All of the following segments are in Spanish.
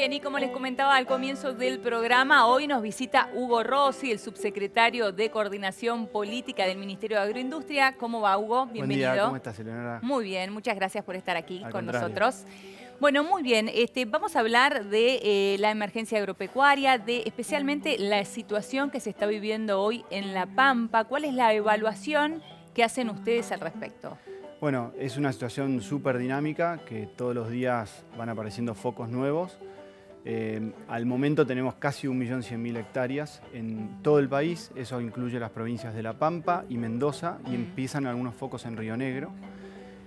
Bien, y como les comentaba al comienzo del programa, hoy nos visita Hugo Rossi, el subsecretario de Coordinación Política del Ministerio de Agroindustria. ¿Cómo va, Hugo? Bienvenido. Buen día, ¿cómo estás, Eleonora? Muy bien, muchas gracias por estar aquí Al con contrario. nosotros. Bueno, muy bien, vamos a hablar de la emergencia agropecuaria, de especialmente la situación que se está viviendo hoy en La Pampa. ¿Cuál es la evaluación que hacen ustedes al respecto? Bueno, es una situación súper dinámica, que todos los días van apareciendo focos nuevos. Al momento tenemos casi 1.100.000 hectáreas en todo el país, eso incluye las provincias de La Pampa y Mendoza, y empiezan algunos focos en Río Negro.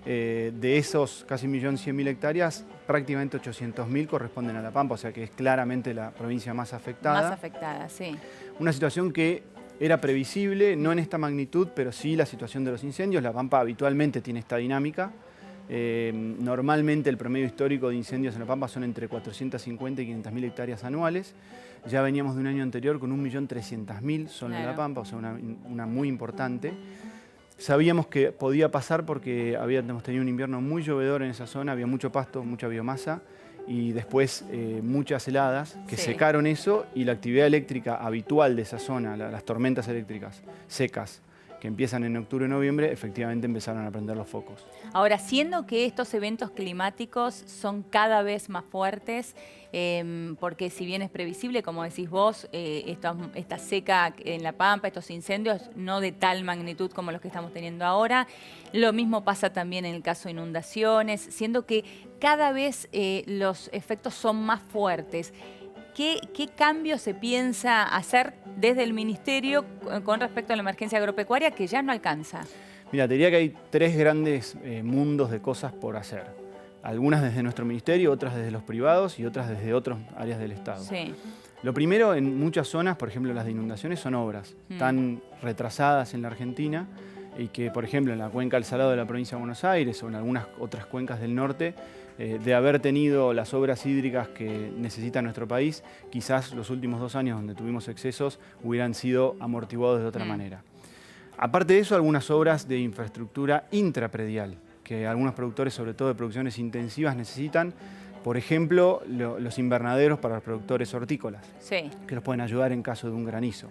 De esos casi 1.100.000 hectáreas, prácticamente 800.000 corresponden a La Pampa, o sea que es claramente la provincia más afectada. Más afectada, sí. Una situación que era previsible, no en esta magnitud, pero sí la situación de los incendios. La Pampa habitualmente tiene esta dinámica. Normalmente el promedio histórico de incendios en La Pampa son entre 450 y 500.000 hectáreas anuales. Ya veníamos de un año anterior con 1.300.000 solo en La Pampa, o sea, una muy importante. Sabíamos que podía pasar porque habíamos tenido un invierno muy llovedor en esa zona, había mucho pasto, mucha biomasa y después muchas heladas que secaron eso, y la actividad eléctrica habitual de esa zona, las tormentas eléctricas secas, que empiezan en octubre y noviembre, efectivamente empezaron a prender los focos. Ahora, siendo que estos eventos climáticos son cada vez más fuertes, porque si bien es previsible, como decís vos, esta seca en La Pampa, estos incendios, no de tal magnitud como los que estamos teniendo ahora, lo mismo pasa también en el caso de inundaciones, siendo que cada vez los efectos son más fuertes. ¿Qué cambio se piensa hacer desde el Ministerio con respecto a la emergencia agropecuaria que ya no alcanza? Mira, te diría que hay tres grandes mundos de cosas por hacer. Algunas desde nuestro ministerio, otras desde los privados y otras desde otras áreas del Estado. Sí. Lo primero, en muchas zonas, por ejemplo las de inundaciones, son obras tan retrasadas en la Argentina, y que, por ejemplo, en la cuenca del Salado de la provincia de Buenos Aires o en algunas otras cuencas del norte, de haber tenido las obras hídricas que necesita nuestro país, quizás los últimos 2 años donde tuvimos excesos hubieran sido amortiguados de otra manera. Aparte de eso, algunas obras de infraestructura intrapredial, que algunos productores, sobre todo de producciones intensivas, necesitan. Por ejemplo, los invernaderos para los productores hortícolas, que los pueden ayudar en caso de un granizo.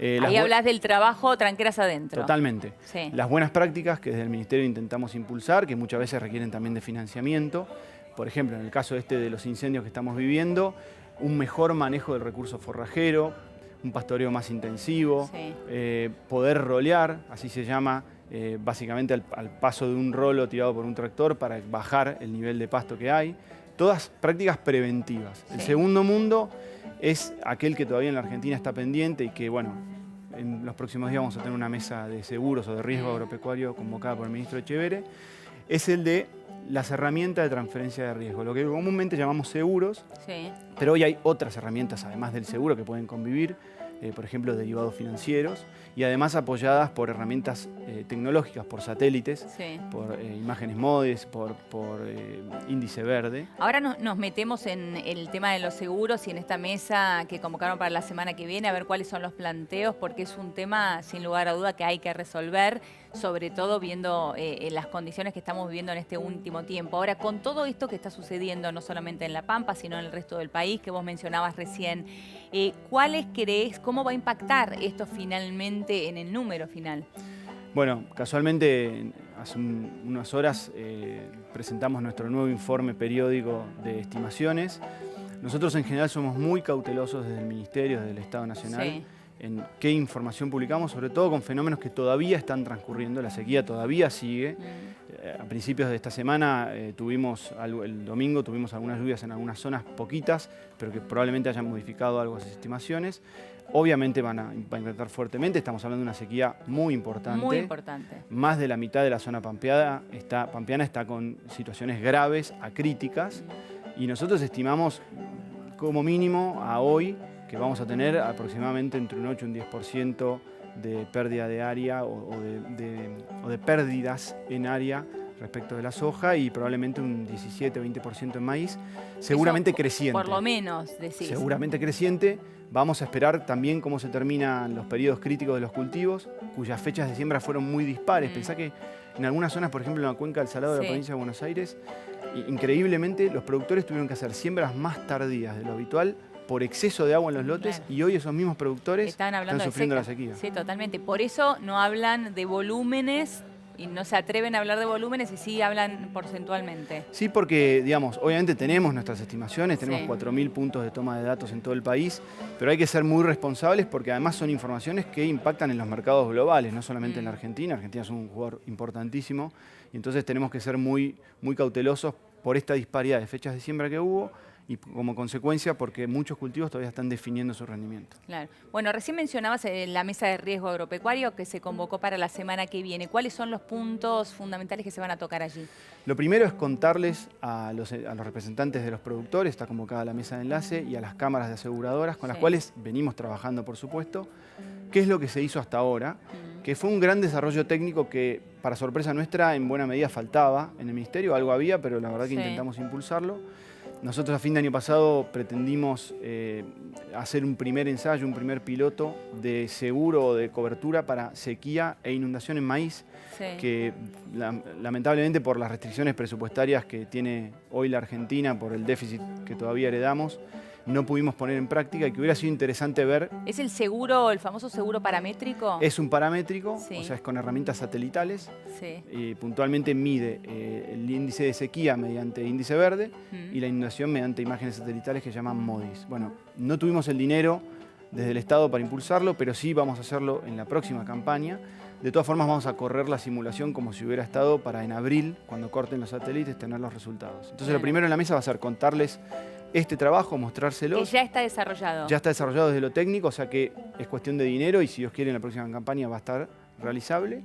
Ahí hablas del trabajo tranqueras adentro. Totalmente. Sí. Las buenas prácticas que desde el Ministerio intentamos impulsar, que muchas veces requieren también de financiamiento. Por ejemplo, en el caso de los incendios que estamos viviendo, un mejor manejo del recurso forrajero, un pastoreo más intensivo, poder rolear, así se llama, básicamente al paso de un rolo tirado por un tractor para bajar el nivel de pasto que hay. Todas prácticas preventivas. El segundo mundo es aquel que todavía en la Argentina está pendiente y que, bueno, en los próximos días vamos a tener una mesa de seguros o de riesgo agropecuario convocada por el ministro Echevere. Es el de las herramientas de transferencia de riesgo, lo que comúnmente llamamos seguros, pero hoy hay otras herramientas además del seguro que pueden convivir, por ejemplo, derivados financieros, y además apoyadas por herramientas tecnológicas, por satélites, por imágenes MODES, por índice verde. Ahora nos metemos en el tema de los seguros y en esta mesa que convocaron para la semana que viene, a ver cuáles son los planteos, porque es un tema, sin lugar a duda, que hay que resolver, sobre todo viendo las condiciones que estamos viviendo en este último tiempo. Ahora, con todo esto que está sucediendo, no solamente en La Pampa, sino en el resto del país, que vos mencionabas recién, ¿cuáles creés, cómo va a impactar esto finalmente en el número final? Bueno, casualmente hace unas horas presentamos nuestro nuevo informe periódico de estimaciones. Nosotros en general somos muy cautelosos desde el Ministerio, desde el Estado Nacional, en qué información publicamos, sobre todo con fenómenos que todavía están transcurriendo. La sequía todavía sigue. A principios de esta semana, el domingo, tuvimos algunas lluvias en algunas zonas, poquitas, pero que probablemente hayan modificado algo esas estimaciones. Obviamente va a impactar fuertemente, estamos hablando de una sequía muy importante. Muy importante. Más de la mitad de la zona pampeana está con situaciones graves a críticas, y nosotros estimamos como mínimo a hoy que vamos a tener aproximadamente entre un 8 y un 10% de pérdida de área o de pérdidas en área respecto de la soja, y probablemente un 17 o 20% en maíz, seguramente creciente. Por lo menos, decís. Seguramente creciente. Vamos a esperar también cómo se terminan los periodos críticos de los cultivos, cuyas fechas de siembra fueron muy dispares. Pensá que en algunas zonas, por ejemplo en la cuenca del Salado de la provincia de Buenos Aires, increíblemente los productores tuvieron que hacer siembras más tardías de lo habitual por exceso de agua en los lotes, y hoy esos mismos productores están sufriendo la sequía. Sí, totalmente. Por eso no hablan de volúmenes y no se atreven a hablar de volúmenes y sí hablan porcentualmente. Sí, porque, digamos, obviamente tenemos nuestras estimaciones, tenemos 4.000 puntos de toma de datos en todo el país, pero hay que ser muy responsables porque además son informaciones que impactan en los mercados globales, no solamente en la Argentina. Argentina es un jugador importantísimo y entonces tenemos que ser muy cautelosos por esta disparidad de fechas de siembra que hubo y como consecuencia porque muchos cultivos todavía están definiendo su rendimiento. Claro. Bueno, recién mencionabas la mesa de riesgo agropecuario que se convocó para la semana que viene. ¿Cuáles son los puntos fundamentales que se van a tocar allí? Lo primero es contarles a los representantes de los productores, está convocada la mesa de enlace, y a las cámaras de aseguradoras, con las cuales venimos trabajando, por supuesto, qué es lo que se hizo hasta ahora, que fue un gran desarrollo técnico que, para sorpresa nuestra, en buena medida faltaba en el Ministerio. Algo había, pero la verdad que intentamos impulsarlo. Nosotros a fin de año pasado pretendimos hacer un primer ensayo, un primer piloto de seguro o de cobertura para sequía e inundación en maíz, que lamentablemente por las restricciones presupuestarias que tiene hoy la Argentina, por el déficit que todavía heredamos, no pudimos poner en práctica y que hubiera sido interesante ver. ¿Es el seguro, el famoso seguro paramétrico? Es un paramétrico, o sea, es con herramientas satelitales. Y puntualmente mide el índice de sequía mediante índice verde y la inundación mediante imágenes satelitales que llaman MODIS. Bueno, no tuvimos el dinero desde el Estado para impulsarlo, pero sí vamos a hacerlo en la próxima campaña. De todas formas, vamos a correr la simulación como si hubiera estado para en abril, cuando corten los satélites, tener los resultados. Entonces, lo primero en la mesa va a ser contarles este trabajo, mostrárselos. Que ya está desarrollado. Ya está desarrollado desde lo técnico, o sea que es cuestión de dinero y si Dios quiere en la próxima campaña va a estar realizable.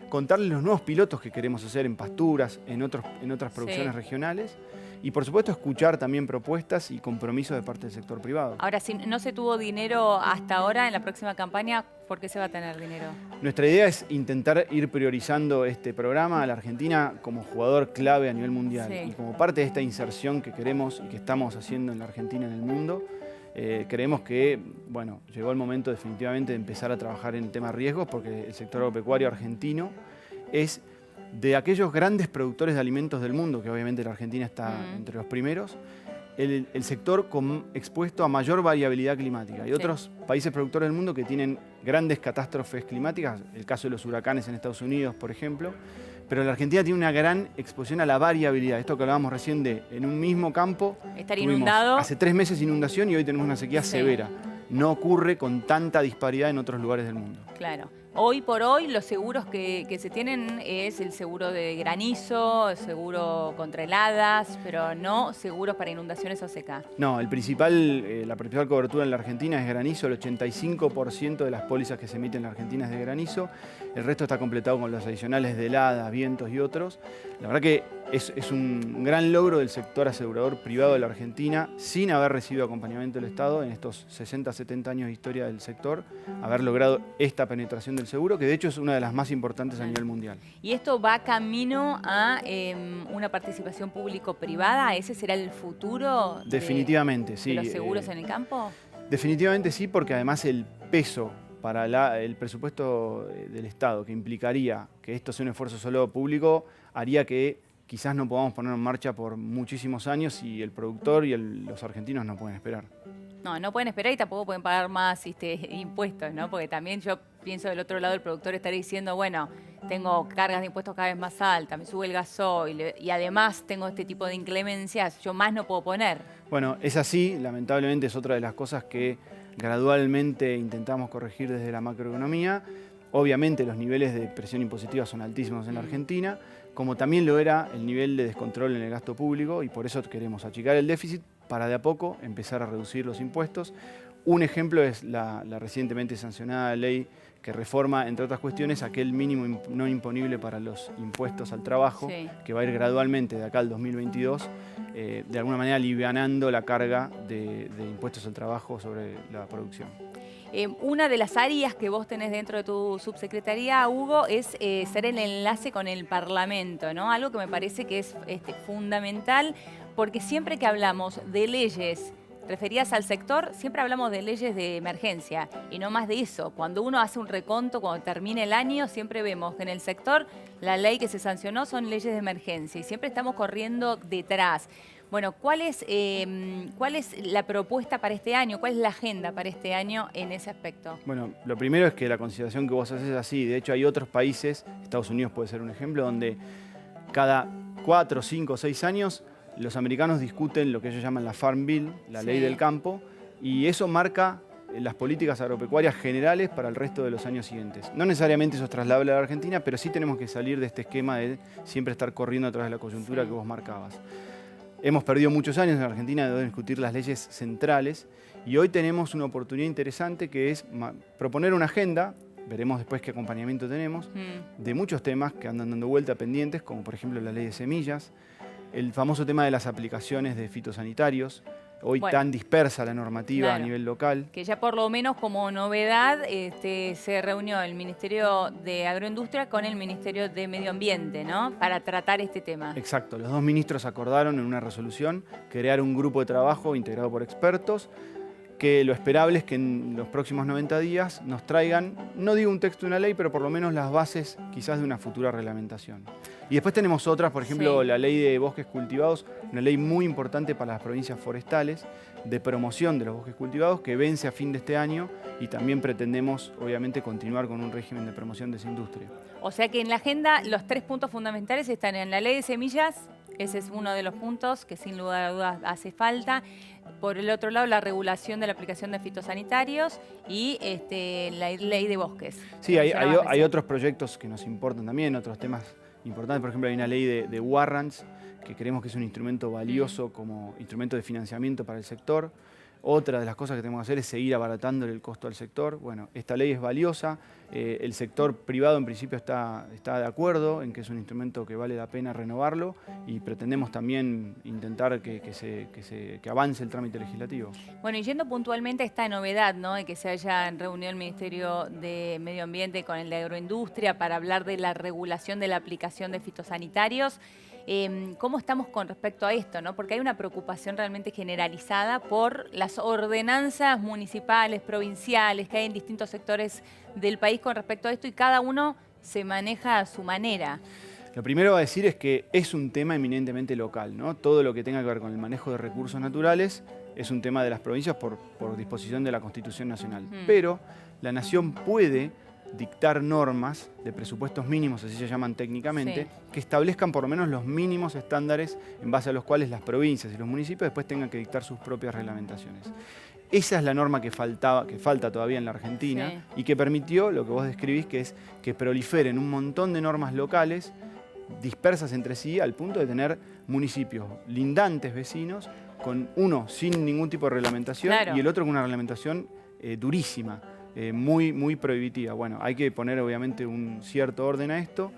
Contarles los nuevos pilotos que queremos hacer en pasturas, en otras producciones regionales. Y por supuesto escuchar también propuestas y compromisos de parte del sector privado. Ahora, si no se tuvo dinero hasta ahora, en la próxima campaña, ¿por qué se va a tener dinero? Nuestra idea es intentar ir priorizando este programa a la Argentina como jugador clave a nivel mundial. Y como parte de esta inserción que queremos y que estamos haciendo en la Argentina en el mundo, creemos que, bueno, llegó el momento definitivamente de empezar a trabajar en el tema riesgos, porque el sector agropecuario argentino es de aquellos grandes productores de alimentos del mundo, que obviamente la Argentina está entre los primeros, el sector expuesto a mayor variabilidad climática. Hay otros países productores del mundo que tienen grandes catástrofes climáticas, el caso de los huracanes en Estados Unidos, por ejemplo, pero la Argentina tiene una gran exposición a la variabilidad. Esto que hablábamos recién de, en un mismo campo, estar inundado. Hace 3 meses inundación y hoy tenemos una sequía severa. No ocurre con tanta disparidad en otros lugares del mundo. Claro. Hoy por hoy los seguros que se tienen es el seguro de granizo, el seguro contra heladas, pero no seguros para inundaciones o seca. No, la principal cobertura en la Argentina es granizo. El 85% de las pólizas que se emiten en la Argentina es de granizo. El resto está completado con los adicionales de heladas, vientos y otros. La verdad que es un gran logro del sector asegurador privado de la Argentina, sin haber recibido acompañamiento del Estado en estos 60, 70 años de historia del sector, haber logrado esta penetración del seguro, que de hecho es una de las más importantes a nivel mundial. ¿Y esto va camino a una participación público-privada? ¿Ese será el futuro definitivamente, sí, de los seguros en el campo? Definitivamente sí, porque además el peso para el presupuesto del Estado, que implicaría que esto sea un esfuerzo solo público, haría que quizás no podamos poner en marcha por muchísimos años y el productor y los argentinos no pueden esperar. No pueden esperar y tampoco pueden pagar más impuestos, ¿no? Porque también yo pienso del otro lado, el productor estará diciendo, bueno, tengo cargas de impuestos cada vez más altas, me sube el gasoil y además tengo este tipo de inclemencias, yo más no puedo poner. Bueno, es así, lamentablemente es otra de las cosas que gradualmente intentamos corregir desde la macroeconomía. Obviamente los niveles de presión impositiva son altísimos en la Argentina, como también lo era el nivel de descontrol en el gasto público, y por eso queremos achicar el déficit para de a poco empezar a reducir los impuestos. Un ejemplo es la recientemente sancionada ley que reforma, entre otras cuestiones, aquel mínimo no imponible para los impuestos al trabajo, que va a ir gradualmente de acá al 2022, de alguna manera alivianando la carga de impuestos al trabajo sobre la producción. Una de las áreas que vos tenés dentro de tu subsecretaría, Hugo, es ser el enlace con el Parlamento, ¿no? Algo que me parece que es fundamental, porque siempre que hablamos de leyes referías al sector, siempre hablamos de leyes de emergencia y no más de eso. Cuando uno hace un reconto, cuando termina el año, siempre vemos que en el sector la ley que se sancionó son leyes de emergencia y siempre estamos corriendo detrás. Bueno, ¿cuál es la propuesta para este año? ¿Cuál es la agenda para este año en ese aspecto? Bueno, lo primero es que la consideración que vos haces es así. De hecho, hay otros países, Estados Unidos puede ser un ejemplo, donde cada 4, 5, 6 años los americanos discuten lo que ellos llaman la Farm Bill, la ley del campo, y eso marca las políticas agropecuarias generales para el resto de los años siguientes. No necesariamente eso es trasladable a la Argentina, pero sí tenemos que salir de este esquema de siempre estar corriendo a través de la coyuntura que vos marcabas. Hemos perdido muchos años en la Argentina de discutir las leyes centrales y hoy tenemos una oportunidad interesante que es proponer una agenda, veremos después qué acompañamiento tenemos, de muchos temas que andan dando vuelta pendientes, como por ejemplo la ley de semillas, el famoso tema de las aplicaciones de fitosanitarios, hoy tan dispersa la normativa a nivel local. Que ya por lo menos como novedad se reunió el Ministerio de Agroindustria con el Ministerio de Medio Ambiente, ¿no? Para tratar este tema. Exacto, los dos ministros acordaron en una resolución crear un grupo de trabajo integrado por expertos, que lo esperable es que en los próximos 90 días nos traigan, no digo un texto de una ley, pero por lo menos las bases quizás de una futura reglamentación. Y después tenemos otras, por ejemplo, la ley de bosques cultivados, una ley muy importante para las provincias forestales, de promoción de los bosques cultivados, que vence a fin de este año y también pretendemos, obviamente, continuar con un régimen de promoción de esa industria. O sea que en la agenda los 3 puntos fundamentales están en la ley de semillas, ese es uno de los puntos que sin lugar a dudas hace falta. Por el otro lado, la regulación de la aplicación de fitosanitarios y la ley de bosques. Sí, hay otros proyectos que nos importan también, otros temas importantes. Por ejemplo, hay una ley de warrants, que creemos que es un instrumento valioso como instrumento de financiamiento para el sector. Otra de las cosas que tenemos que hacer es seguir abaratándole el costo al sector. Bueno, esta ley es valiosa, el sector privado en principio está de acuerdo en que es un instrumento que vale la pena renovarlo y pretendemos también intentar que avance el trámite legislativo. Bueno, y yendo puntualmente a esta novedad, ¿no?, de que se haya reunido el Ministerio de Medio Ambiente con el de Agroindustria para hablar de la regulación de la aplicación de fitosanitarios, ¿cómo estamos con respecto a esto, ¿no? Porque hay una preocupación realmente generalizada por las ordenanzas municipales, provinciales, que hay en distintos sectores del país con respecto a esto y cada uno se maneja a su manera. Lo primero a decir es que es un tema eminentemente local, ¿no? Todo lo que tenga que ver con el manejo de recursos naturales es un tema de las provincias por disposición de la Constitución Nacional. Pero la Nación puede dictar normas de presupuestos mínimos, así se llaman técnicamente, que establezcan por lo menos los mínimos estándares en base a los cuales las provincias y los municipios después tengan que dictar sus propias reglamentaciones. Esa es la norma que falta todavía en la Argentina y que permitió lo que vos describís, que es que proliferen un montón de normas locales dispersas entre sí al punto de tener municipios lindantes vecinos con uno sin ningún tipo de reglamentación y el otro con una reglamentación durísima. Muy prohibitiva. Bueno, hay que poner obviamente un cierto orden a esto.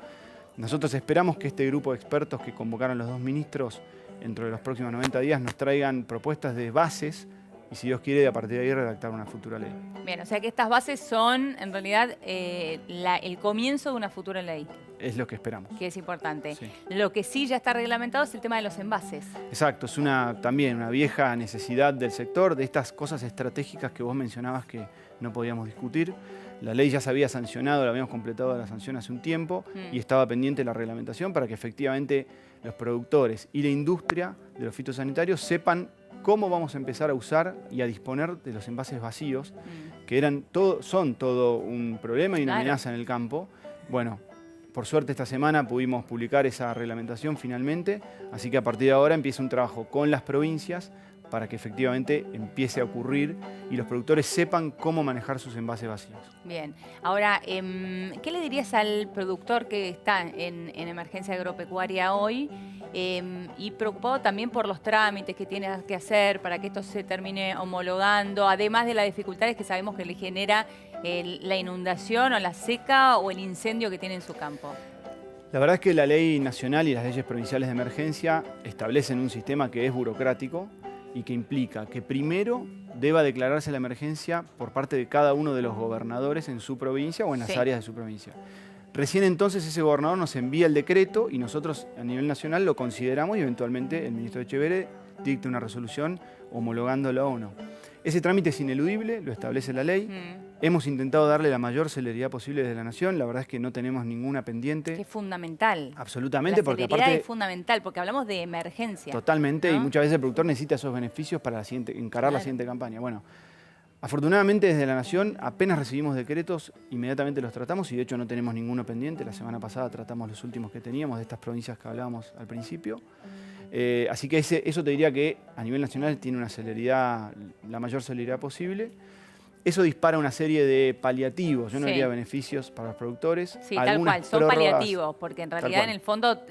Nosotros esperamos que este grupo de expertos que convocaron los dos ministros dentro de los próximos 90 días nos traigan propuestas de bases y si Dios quiere a partir de ahí redactar una futura ley. Bien, o sea que estas bases son en realidad el comienzo de una futura ley. Es lo que esperamos. Que es importante. Sí. Lo que sí ya está reglamentado es el tema de los envases. Exacto, es también una vieja necesidad del sector, de estas cosas estratégicas que vos mencionabas que no podíamos discutir. La ley ya se había sancionado, la habíamos completado la sanción hace un tiempo y estaba pendiente la reglamentación para que efectivamente los productores y la industria de los fitosanitarios sepan cómo vamos a empezar a usar y a disponer de los envases vacíos, que son todo un problema y una amenaza en el campo. Bueno, por suerte esta semana pudimos publicar esa reglamentación finalmente, así que a partir de ahora empieza un trabajo con las provincias para que efectivamente empiece a ocurrir y los productores sepan cómo manejar sus envases vacíos. Bien. Ahora, ¿qué le dirías al productor que está en emergencia agropecuaria hoy y preocupado también por los trámites que tiene que hacer para que esto se termine homologando, además de las dificultades que sabemos que le genera la inundación o la seca o el incendio que tiene en su campo? La verdad es que la ley nacional y las leyes provinciales de emergencia establecen un sistema que es burocrático y que implica que primero deba declararse la emergencia por parte de cada uno de los gobernadores en su provincia o en las áreas de su provincia. Recién entonces ese gobernador nos envía el decreto y nosotros a nivel nacional lo consideramos y eventualmente el ministro Echeverría dicte una resolución homologándolo o no. Ese trámite es ineludible, lo establece la ley. Hemos intentado darle la mayor celeridad posible desde la Nación. La verdad es que no tenemos ninguna pendiente. Que es fundamental. Absolutamente, porque La celeridad aparte... es fundamental, porque hablamos de emergencia. Totalmente, ¿no? y muchas veces el productor necesita esos beneficios para encarar la siguiente campaña. Bueno, afortunadamente desde la Nación apenas recibimos decretos, inmediatamente los tratamos y de hecho no tenemos ninguno pendiente. La semana pasada tratamos los últimos que teníamos de estas provincias que hablábamos al principio. Así que eso te diría que a nivel nacional tiene una celeridad, la mayor celeridad posible. Eso dispara una serie de paliativos, yo no diría beneficios para los productores. Sí, tal cual, son paliativos, porque en realidad en el fondo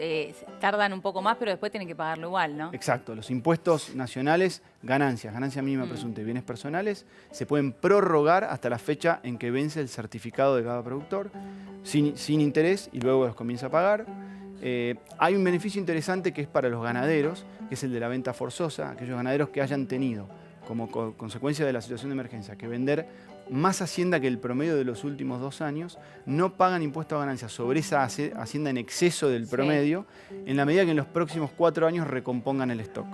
tardan un poco más, pero después tienen que pagarlo igual, ¿no? Exacto, los impuestos nacionales, ganancia mínima presunta y bienes personales, se pueden prorrogar hasta la fecha en que vence el certificado de cada productor, sin interés, y luego los comienza a pagar. Hay un beneficio interesante que es para los ganaderos, que es el de la venta forzosa, aquellos ganaderos que hayan tenido como consecuencia de la situación de emergencia, que vender más hacienda que el promedio de los últimos 2 años, no pagan impuesto a ganancias sobre esa hacienda en exceso del promedio, en la medida que en los próximos 4 años recompongan el stock.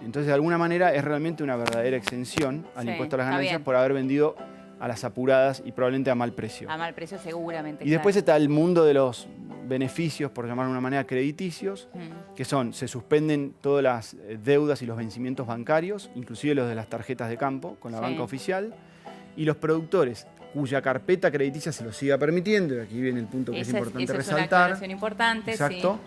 Entonces, de alguna manera, es realmente una verdadera exención al impuesto a las ganancias por haber vendido a las apuradas y probablemente a mal precio. A mal precio seguramente. Y después está el mundo de los beneficios, por llamarlo de una manera, crediticios, que se suspenden todas las deudas y los vencimientos bancarios, inclusive los de las tarjetas de campo con la banca oficial, y los productores cuya carpeta crediticia se lo siga permitiendo, y aquí viene el punto que es importante resaltar. Es una aclaración importante. Exacto.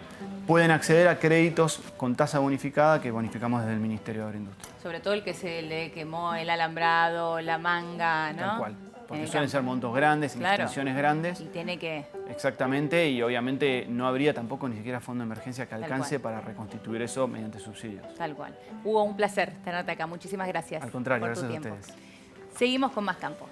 Pueden acceder a créditos con tasa bonificada que bonificamos desde el Ministerio de Agroindustria. Sobre todo el que se le quemó el alambrado, la manga, ¿no? Tal cual. Porque suelen ser montos grandes, extensiones grandes. Y tiene que... Exactamente, y obviamente no habría tampoco ni siquiera fondo de emergencia que alcance para reconstituir eso mediante subsidios. Tal cual. Hugo, un placer tenerte acá. Muchísimas gracias. Al contrario, por tu gracias tiempo. a ustedes. Seguimos con más campo.